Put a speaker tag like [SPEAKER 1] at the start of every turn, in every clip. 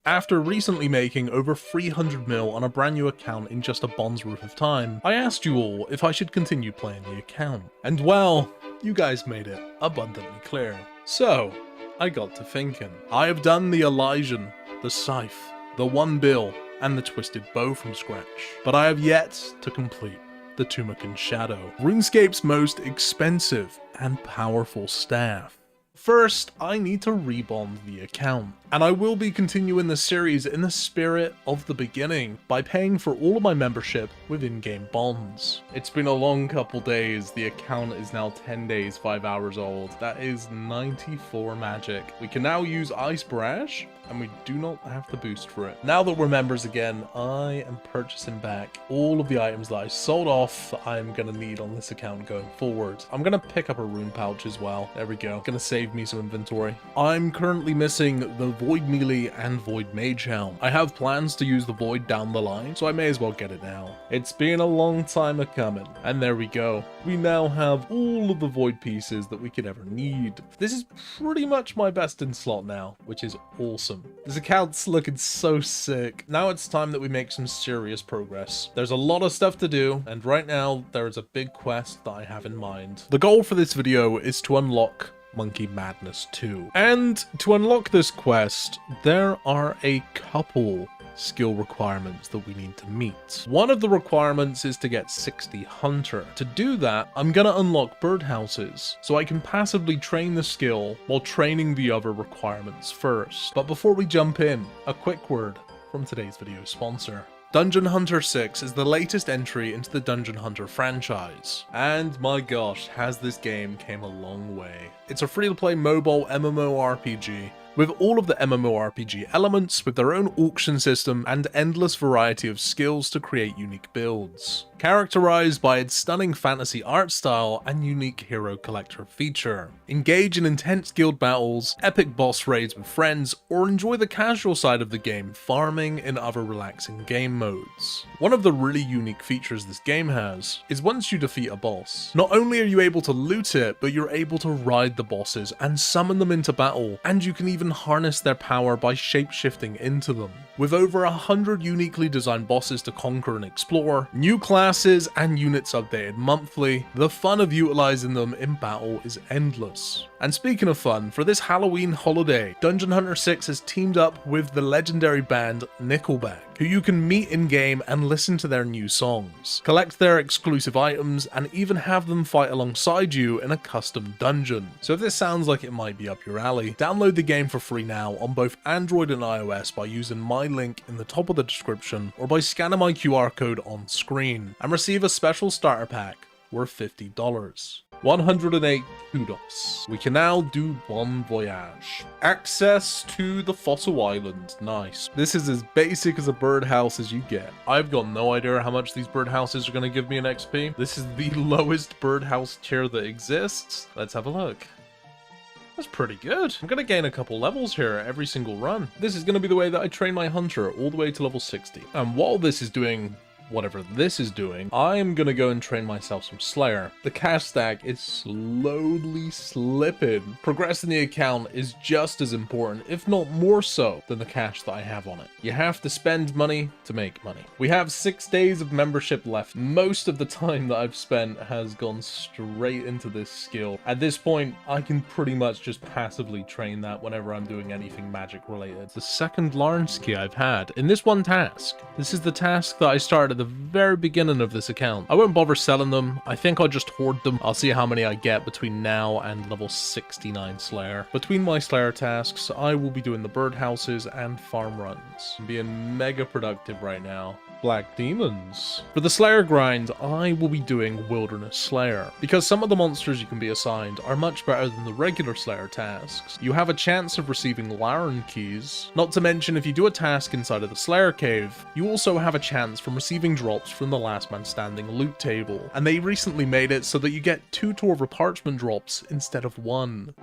[SPEAKER 1] After recently making over 300 mil on a brand new account in just a bond's worth of time, I asked you all if I should continue playing the account. And well, you guys made it abundantly clear. So, I got to thinking. I have done the Elysian, the Scythe, the One Bill, and the Twisted Bow from scratch, but I have yet to complete the Tumeken Shadow, RuneScape's most expensive and powerful staff. First, I need to rebond the account, and I will be continuing the series in the spirit of the beginning by paying for all of my membership with in-game bonds. It's been a long couple days. The account is now 10 days, 5 hours old. That is 94 magic. We can now use Ice Barrage, and we do not have to boost for it. Now that we're members again, I am purchasing back all of the items that I sold off I'm gonna need on this account going forward. I'm gonna pick up a rune pouch as well. There we go. Gonna save me some inventory. I'm currently missing the Void Melee and Void Mage Helm. I have plans to use the Void down the line, so I may as well get it now. It's been a long time a-coming, and there we go. We now have all of the Void pieces that we could ever need. This is pretty much my best in slot now, which is awesome. This account's looking so sick. Now it's time that we make some serious progress. There's a lot of stuff to do, and right now there is a big quest that I have in mind. The goal for this video is to unlock Monkey Madness 2. And to unlock this quest, there are a couple skill requirements that we need to meet. One of the requirements is to get 60 Hunter. To do that, I'm gonna unlock birdhouses, so I can passively train the skill while training the other requirements first. But before we jump in, a quick word from today's video sponsor. Dungeon Hunter 6 is the latest entry into the Dungeon Hunter franchise, and my gosh, has this game came a long way. It's a free-to-play mobile MMORPG with all of the MMORPG elements, with their own auction system and endless variety of skills to create unique builds. Characterized by its stunning fantasy art style and unique hero collector feature. Engage in intense guild battles, epic boss raids with friends, or enjoy the casual side of the game, farming in other relaxing game modes. One of the really unique features this game has is once you defeat a boss, not only are you able to loot it, but you're able to ride the bosses and summon them into battle, and you can even harness their power by shape-shifting into them. With over 100 uniquely designed bosses to conquer and explore, new classes and units updated monthly, the fun of utilizing them in battle is endless. And speaking of fun, for this Halloween holiday, Dungeon Hunter 6 has teamed up with the legendary band Nickelback, who you can meet in-game and listen to their new songs, collect their exclusive items, and even have them fight alongside you in a custom dungeon. So if this sounds like it might be up your alley, download the game for free now on both Android and iOS by using my link in the top of the description or by scanning my QR code on screen, and receive a special starter pack worth $50. 108 kudos. We can now do Bon Voyage. Access to the Fossil Island. Nice. This is as basic as a birdhouse as you get. I've got no idea how much these birdhouses are going to give me in XP. This is the lowest birdhouse tier that exists. Let's have a look. That's pretty good. I'm going to gain a couple levels here every single run. This is going to be the way that I train my hunter all the way to level 60. And while this is doing whatever this is doing, I'm gonna go and train myself some Slayer. The cash stack is slowly slipping. Progressing the account is just as important, if not more so, than the cash that I have on it. You have to spend money to make money. We have 6 days of membership left. Most of the time that I've spent has gone straight into this skill. At this point, I can pretty much just passively train that whenever I'm doing anything magic related. It's the second large key I've had in this one task. This is the task that I started at the very beginning of this account. I won't bother selling them. I think I'll just hoard them. I'll see how many I get between now and level 69 Slayer. Between my Slayer tasks, I will be doing the birdhouses and farm runs. I'm being mega productive right now. Black Demons. For the Slayer grind, I will be doing Wilderness Slayer, because some of the monsters you can be assigned are much better than the regular Slayer tasks. You have a chance of receiving Laren keys, not to mention if you do a task inside of the Slayer cave, you also have a chance from receiving drops from the Last Man Standing loot table, and they recently made it so that you get 2 Torva Parchment drops instead of 1.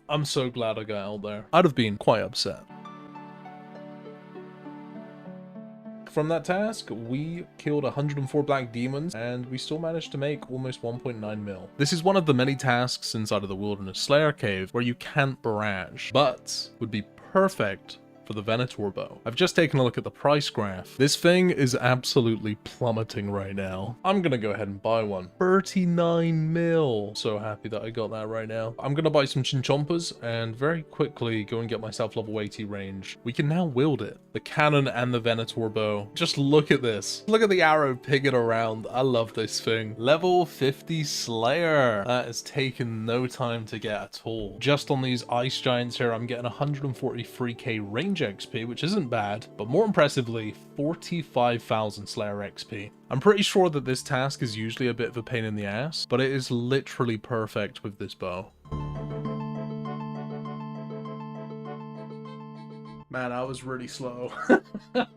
[SPEAKER 1] I'm so glad I got out there. I'd have been quite upset. From that task, we killed 104 black demons, and we still managed to make almost 1.9 mil. This is one of the many tasks inside of the Wilderness Slayer Cave where you can't barrage, but would be perfect for the Venator bow. I've just taken a look at the price graph. This thing is absolutely plummeting right now. I'm gonna go ahead and buy one. 39 mil. So happy that I got that right now. I'm gonna buy some chinchompas and very quickly go and get myself level 80 range. We can now wield it. The cannon and the Venator bow. Just look at this. Look at the arrow picking around. I love this thing. Level 50 Slayer. That has taken no time to get at all. Just on these ice giants here, I'm getting 143k range XP, which isn't bad, but more impressively, 45,000 Slayer XP. I'm pretty sure that this task is usually a bit of a pain in the ass, but it is literally perfect with this bow. Man, I was really slow.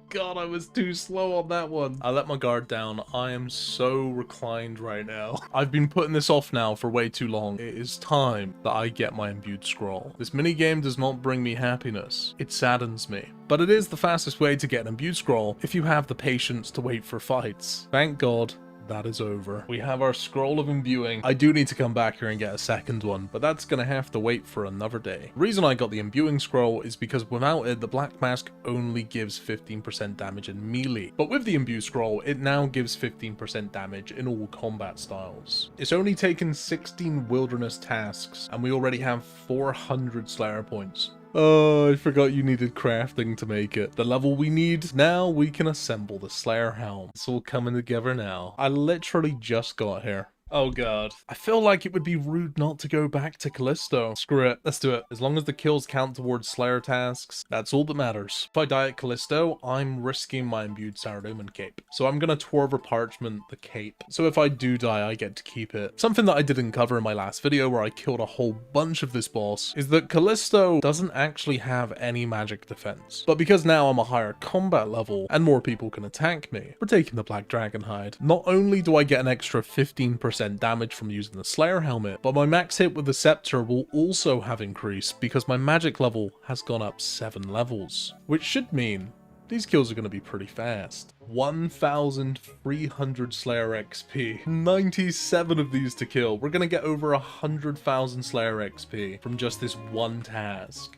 [SPEAKER 1] God, I was too slow on that one. I let my guard down. I am so reclined right now. I've been putting this off now for way too long. It is time that I get my imbued scroll. This minigame does not bring me happiness. It saddens me. But it is the fastest way to get an imbued scroll if you have the patience to wait for fights. Thank God. That is over. We have our scroll of imbuing. I do need to come back here and get a second one, but that's gonna have to wait for another day. The reason I got the imbuing scroll is because without it, the black mask only gives 15% damage in melee. But with the imbue scroll, it now gives 15% damage in all combat styles. It's only taken 16 wilderness tasks, and we already have 400 Slayer points. Oh, I forgot you needed crafting to make it. The level we need. Now we can assemble the Slayer helm. It's all coming together now. I literally just got here. Oh god. I feel like it would be rude not to go back to Kalisto. Screw it, let's do it. As long as the kills count towards Slayer tasks, that's all that matters. If I die at Kalisto, I'm risking my imbued Saradomin cape. So I'm gonna Torver Parchment the cape. So if I do die, I get to keep it. Something that I didn't cover in my last video where I killed a whole bunch of this boss is that Kalisto doesn't actually have any magic defense. But because now I'm a higher combat level and more people can attack me, we're taking the Black Dragon hide. Not only do I get an extra 15% damage from using the Slayer helmet, but my max hit with the scepter will also have increased because my magic level has gone up 7 levels, which should mean these kills are going to be pretty fast. 1,300 Slayer XP, 97 of these to kill. We're going to get over 100,000 Slayer XP from just this one task.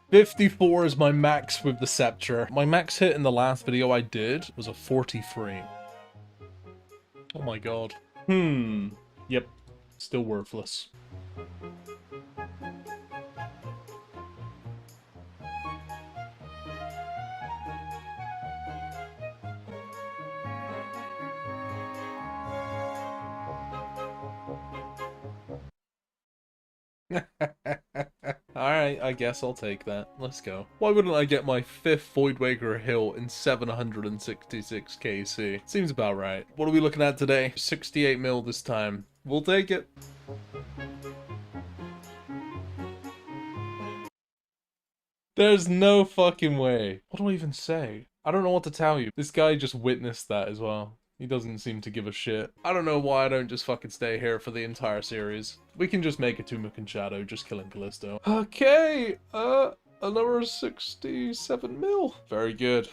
[SPEAKER 1] 54 is my max with the scepter. My max hit in the last video I did was a 43. Oh my god. Yep. Still worthless. Alright, I guess I'll take that. Let's go. Why wouldn't I get my 5th Voidwaker Hill in 766 KC? Seems about right. What are we looking at today? 68 mil this time. We'll take it. There's no fucking way. What do I even say? I don't know what to tell you. This guy just witnessed that as well. He doesn't seem to give a shit. I don't know why I don't just fucking stay here for the entire series. We can just make a Tumeken shadow just killing Kalisto. Okay, another 67 mil. Very good.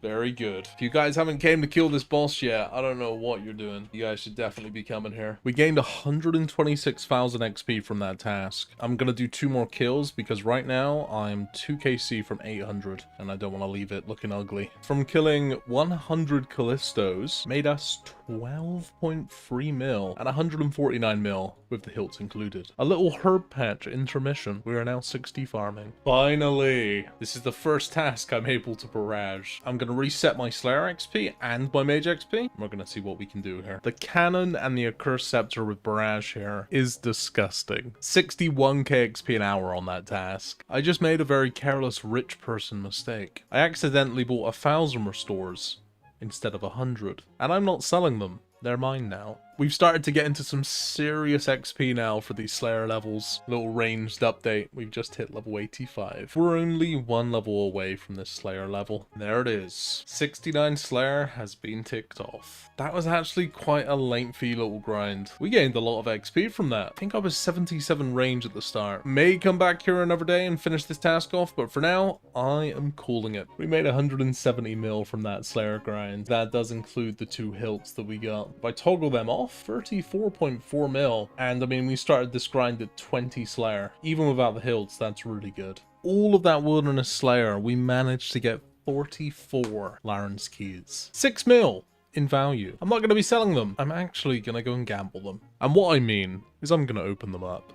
[SPEAKER 1] Very good. If you guys haven't came to kill this boss yet, I don't know what you're doing. You guys should definitely be coming here. We gained 126,000 XP from that task. I'm gonna do 2 more kills because right now I'm 2 KC from 800 and I don't want to leave it looking ugly. From killing 100 Kalistos made us 12.3 mil and 149 mil with the hilts included. A little herb patch intermission. We are now 60 farming. Finally! This is the first task I'm able to barrage. I'm gonna reset my Slayer XP and my Mage XP. We're gonna see what we can do here. The cannon and the Accursed Scepter with barrage here is disgusting. 61k XP an hour on that task. I just made a very careless rich person mistake. I accidentally bought 1,000 restores instead of 100, and I'm not selling them. They're mine now. We've started to get into some serious XP now for these Slayer levels. Little ranged update. We've just hit level 85. We're only one level away from this Slayer level. There it is. 69 Slayer has been ticked off. That was actually quite a lengthy little grind. We gained a lot of XP from that. I think I was 77 range at the start. May come back here another day and finish this task off, but for now, I am calling it. We made 170 mil from that Slayer grind. That does include the 2 hilts that we got. If I toggle them off, 34.4 mil. And I mean, we started this grind at 20 Slayer. Even without the hilts, that's really good. All of that Wilderness Slayer, we managed to get 44 Laren's keys. 6 mil in value. I'm not going to be selling them. I'm actually going to go and gamble them. And what I mean is I'm going to open them up.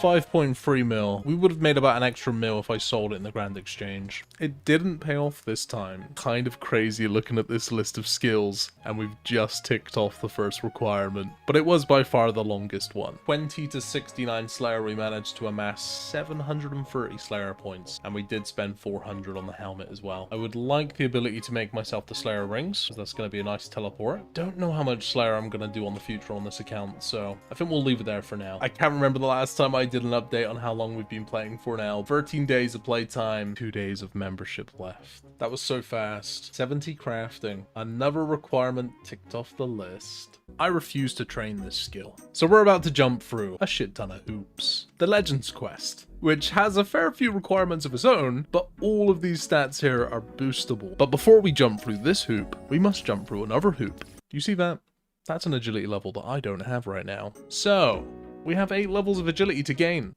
[SPEAKER 1] 5.3 mil. We would have made about an extra mil if I sold it in the Grand Exchange. It didn't pay off this time. Kind of crazy looking at this list of skills, and we've just ticked off the first requirement. But it was by far the longest one. 20 to 69 Slayer, we managed to amass 730 Slayer points, and we did spend 400 on the helmet as well. I would like the ability to make myself the Slayer rings, because that's going to be a nice teleport. Don't know how much Slayer I'm going to do on the future on this account, so I think we'll leave it there for now. I can't remember the last time I did an update on how long we've been playing for now. 13 days of playtime, 2 days of membership left. That was so fast. 70 crafting. Another requirement ticked off the list. I refuse to train this skill. So we're about to jump through a shit ton of hoops. The Legends quest, which has a fair few requirements of its own, but all of these stats here are boostable. But before we jump through this hoop, we must jump through another hoop. Do you see that? That's an agility level that I don't have right now. So we have 8 levels of agility to gain.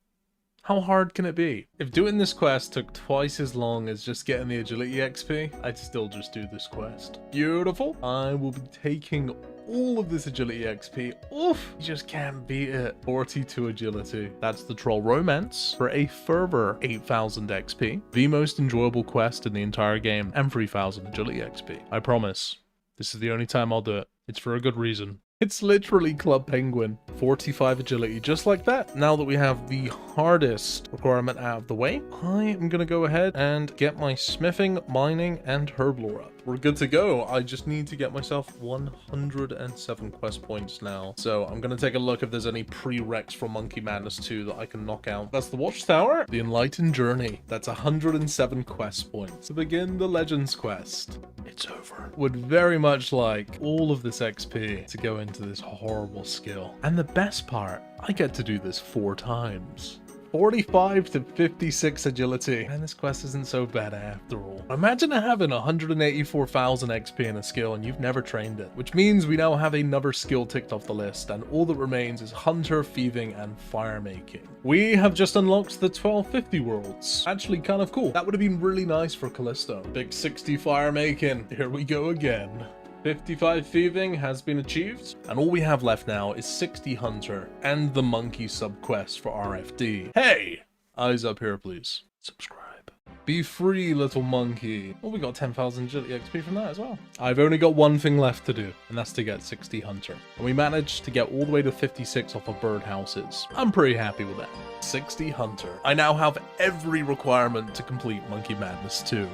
[SPEAKER 1] How hard can it be? If doing this quest took twice as long as just getting the agility XP, I'd still just do this quest. Beautiful. I will be taking all of this agility XP. Oof, you just can't beat it. 42 agility. That's the Troll Romance for a further 8,000 XP. The most enjoyable quest in the entire game, and 3,000 agility XP. I promise. This is the only time I'll do it. It's for a good reason. It's literally Club Penguin. 45 agility, just like that. Now that we have the hardest requirement out of the way, I am going to go ahead and get my smithing, mining, and herb lore up. We're good to go. I just need to get myself 107 quest points now. So I'm going to take a look if there's any prereqs from Monkey Madness 2 that I can knock out. That's the Watchtower. The Enlightened Journey. That's 107 quest points. To begin the Legends quest. It's over. Would very much like all of this XP to go into this horrible skill. And the best part, I get to do this 4 times. 45 to 56 agility. And this quest isn't so bad after all. Imagine having 184,000 XP in a skill and you've never trained it. Which means we now have another skill ticked off the list, and all that remains is Hunter, Thieving, and Fire Making. We have just unlocked the 1250 worlds. Actually kind of cool. That would have been really nice for Kalisto. Big 60 Fire Making. Here we go again. 55 Thieving has been achieved, and all we have left now is 60 Hunter and the Monkey subquest for RFD. Hey! Eyes up here, please. Subscribe. Be free, little monkey. Oh, we got 10,000 agility XP from that as well. I've only got one thing left to do, and that's to get 60 Hunter. And we managed to get all the way to 56 off of birdhouses. I'm pretty happy with that. 60 Hunter. I now have every requirement to complete Monkey Madness 2.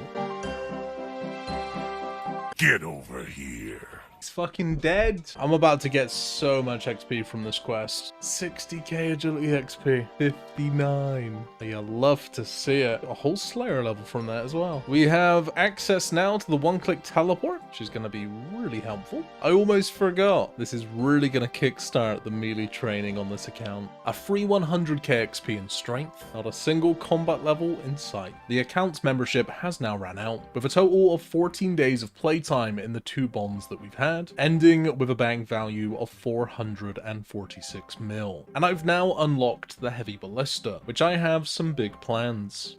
[SPEAKER 2] Get over here.
[SPEAKER 1] He's fucking dead. I'm about to get so much XP from this quest. 60k agility XP. 59. You love to see it. A whole Slayer level from that as well. We have access now to the one-click teleport, which is going to be really helpful. I almost forgot. This is really going to kickstart the melee training on this account. A free 100k XP in strength. Not a single combat level in sight. The account's membership has now ran out, with a total of 14 days of playtime in the 2 bonds that we've had, ending with a bank value of 446 mil. And I've now unlocked the Heavy Ballista, which I have some big plans.